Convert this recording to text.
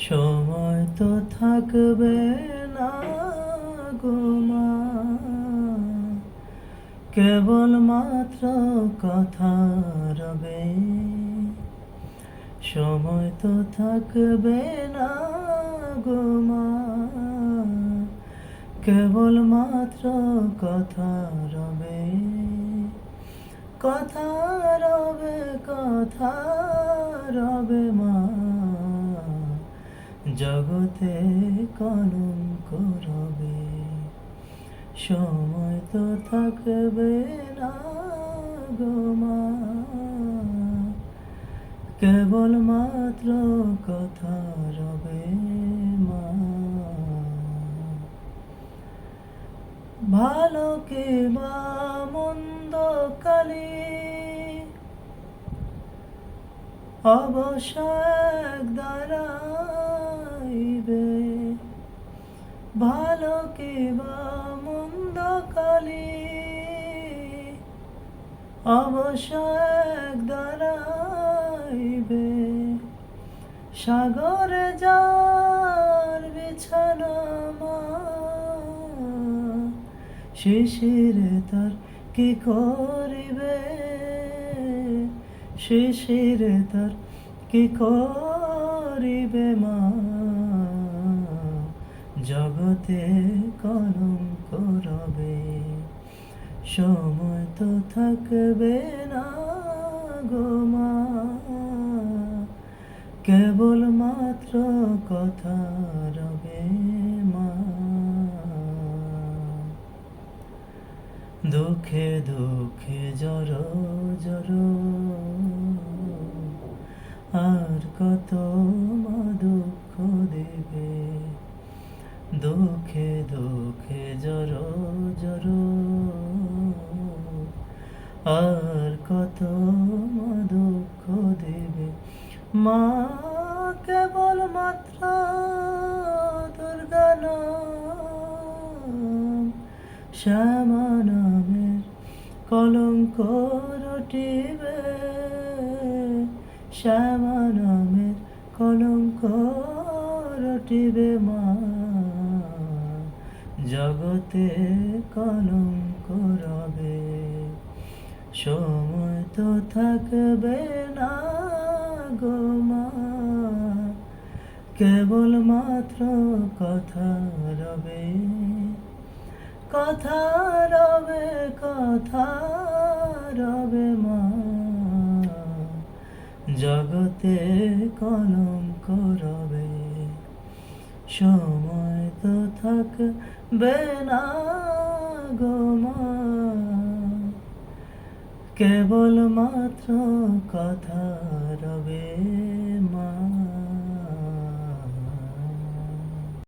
সময় তো থাকবে না গো মা, কেবল মাত্র কথা রবে। সময় তো থাকবে না গো মা, কেবল মাত্র কথা রবে। কথা রবে, কথা রবে মা, জগতে কলঙ্ক রবে। সময় তো থাকবে না গো মা, কেবল মাত্র কথা রবে মা। ভালো কে বা মন্দ কালে অবশ্যই দাঁড়াইবে। ভালো কে বা মন্দ কালে অবশ্যই দাঁড়াইবে। সাগরে যার বিছানা মা, শিশিরে তার কি করিবে। শিশিরে তার কি করিবে মা, জগতে কলঙ্ক রবে। সময় তো থাকবে না গো মা, কেবল মাত্র কথা রবে মা। দুঃখে দুঃখে জড় জড়, আর কত মা দুঃখ দেবে। দুঃখে দুঃখে জড় জড়, আর কত মা দুঃখ দেবে। মা কেবল মাত্র দুর্গা নাম, শ্যামা নামের কলঙ্ক রটিবে। শ্যামা নামের কলঙ্ক রটিবে মা, জগতে কলঙ্ক রবে। সময় তো থাকবে না গো মা, কেবল মাত্র কথা রবে। কথা রবে, কথা রবে মা, জগতে কলঙ্ক রবে। সময় তো থাকবে না গো মা, কেবল মাত্র কথা রবে।